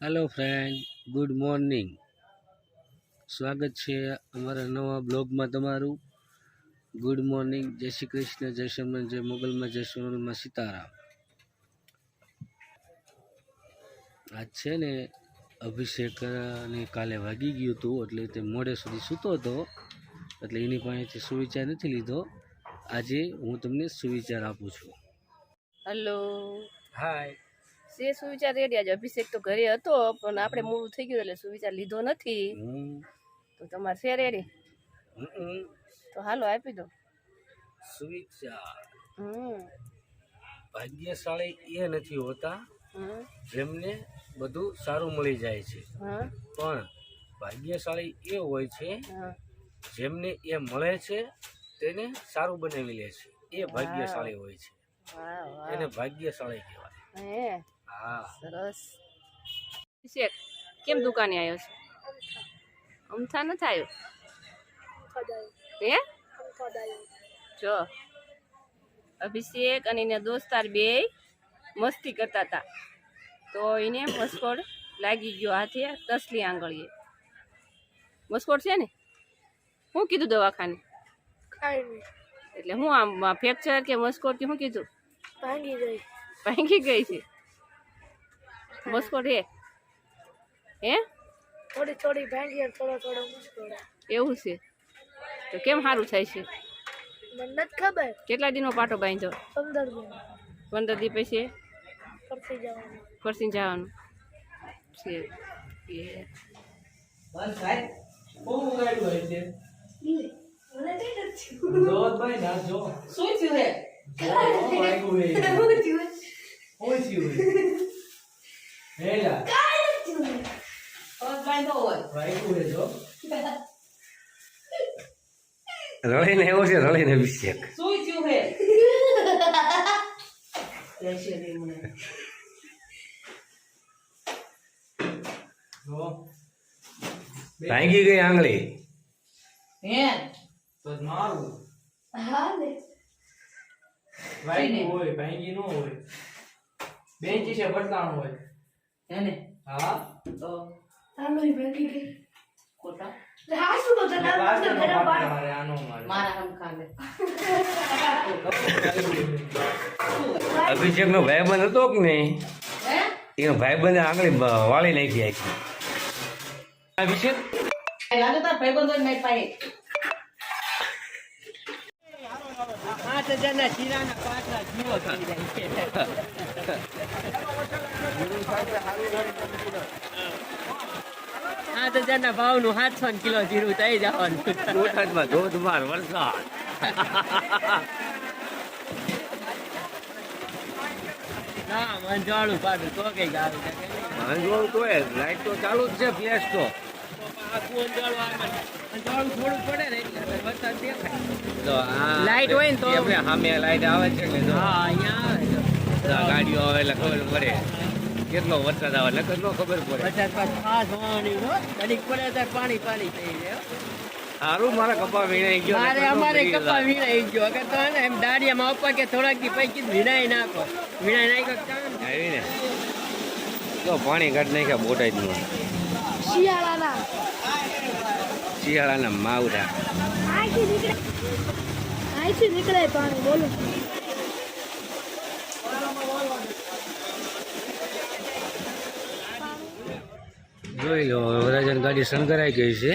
Hello friend, good morning. સ્વાગત છે અમારા નવા બ્લોગમાં તમારું. ગુડ મોર્નિંગ, જય શ્રી કૃષ્ણ, જય સોમનાથ, જય મોગલમાં, જય સોનલમાં, સીતારામ. આજ છે ને અભિષેક ને કાલે વાગી ગયું હતું, એટલે તે મોડે સુધી સૂતો હતો, એટલે એની પાસેથી સુવિચાર નથી લીધો. આજે હું તમને સુવિચાર આપું છું. હેલો, હાય. સે સુવિચાર રેડી. આજે અભિષેક તો ઘરે હતો, પણ આપણે મોડું થઈ ગયું એટલે સુવિચાર લીધો નથી. તો તમારે છે રેડી? તો હાલો આપી દો સુવિચાર. ભાગ્યશાળી એ નથી હોતા જેમને બધું સારું મળી જાય છે, પણ ભાગ્યશાળી એ હોય છે જેમને એ મળે છે તેને સારું બનાવી લે છે. એ ભાગ્યશાળી હોય છે, એને ભાગ્યશાળી કહેવાય. હા, સરસ. અભિષેક કેમ દુકાને આવ્યો છે? અમથા નથી આવ્યો? હે જો અભિષેક અને એના દોસ્તાર બે મસ્તી કરતા હતા, તો એને મસ્કોડ લાગી ગયો હાથે, તસલી આંગળીએ. મસ્કોડ છે ને? શું કીધું દવાખાને? એટલે હું આમ ફ્રેક્ચર કે મસ્કોડ કે શું કીધું? ભાંગી ગઈ છે મસ્કોડ. હે થોડી ભાંગી, થોડો મુશ્કેલ. એવું છે? તો કેમ સારું થાય છે? મને નથી ખબર. કેટલા દિનનો પાટો બાંધ્યો? 15 દિન. 15 દી પછી ફરતી જવાનું. ફરસી જવાનું છે. રળીને એવો છે, રળીને અભિષેક. ભાંગી ગઈ આંગળી. તો મારું હા ને. ભાંગી હોય, ભાંગી ન હોય, બેંચી છે બદલાણું હોય. એને હા, તો આંગળી ભાંગી ગઈ. ખોટા હા, શું તો તને પાછળનો ઘરે પાટ બાર. મારે, આનો મારે. મારા હમ ખાને. અભિષેક નો ભાઈબંધ હતો કે નહીં? હે એનો ભાઈબંધ આંગળી વાળી નાખી આખી. અભિષેક લાગે તાર ભાઈબંધો ને નહીં પાડે. 5000 ના શીરાના પાટલા જીવો થઈ જાય છે. 5000 ના ભાવનું 700 કિલો જીરું થઈ જવાનું. બોટાદમાં ધોધમાર વરસાદ. ના મંજાળું પાડું તો કઈ ગારું છે. વાંધો તો એ લાઈટ તો ચાલુ જ છે, ફ્લેશ તો. આખું અંજાળું થોડું પડે ને એટલે વરસાદ દેખાય. તો આ લાઈટ હોય ને તો આપણે સામે લાઈટ આવે છે એટલે જો હા અહીંયા આવે છે. આ ગાડીઓ આવે એટલે ખબર પડે કેટલો વરસાદ આવે, નકર નો ખબર પડે. વરસાદ પાછું ખાસ હોવાની હો. ઘડીક પડે ત્યારે પાણી પાણી થઈ જાય હો. સારું મારા કપા વીણાઈ ગયો. મારે નકર નો અમારે પડી કપા જાય. વીણાઈ ગયો. અગર તો હે ને એમ દાડિયામાં ઉપર કે થોડાક દી પૈકી વીણાઈ નાખો. વીણાઈ નાખ્યો તો ચાલે ને. આવી ને તો પાણી કાઢી નાખ્યા બોટાદનું. શિયાળાના માવડા. અહીંથી નીકળે પાણી. બોલો. જોઈ લો, વરાજાની ગાડી શણગારાઈ ગઈ છે.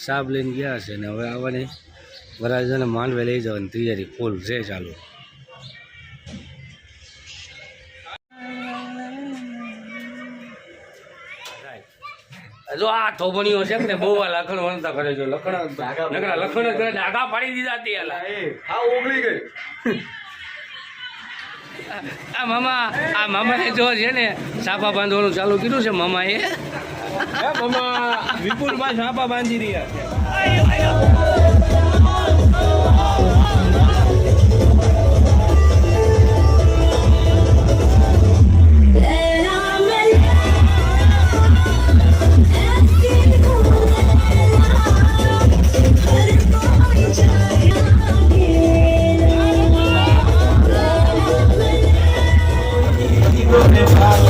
સાબ લઈને ગયા છે ને હવે આવવાની વરાજાને માંડવે લઈ જવાની તૈયારી ફૂલ છે ચાલુ. જો આ થોબણીઓ છે ને બહુ આ લખણ વણતા કરે છે. લખણ ડાઘા પાડી દીધા હતી. હા, ઓગળી ગઈ. આ મામાને જો છે ને સાપા બાંધવાનું ચાલુ કર્યું છે મામાએ. હે મમ્મા, વિપુલભાઈ છાપા બાંધી રહ્યા છે.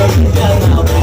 Thank you.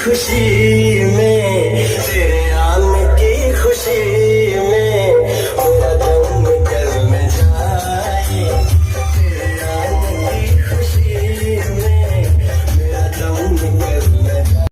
खुशी में तेरे आने की खुशी में मेरा दम निकल में जाए तेरे आने की खुशी में मेरा दम निकल में जाए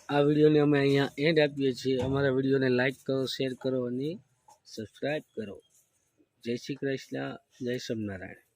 આ વિડીયોને અમે અહીંયા એન્ડ આપીએ છીએ. અમારા વિડીયોને લાઇક કરો, શેર કરો અને સબસ્ક્રાઈબ કરો. જય શ્રી કૃષ્ણ, જય સ્વામિનારાયણ.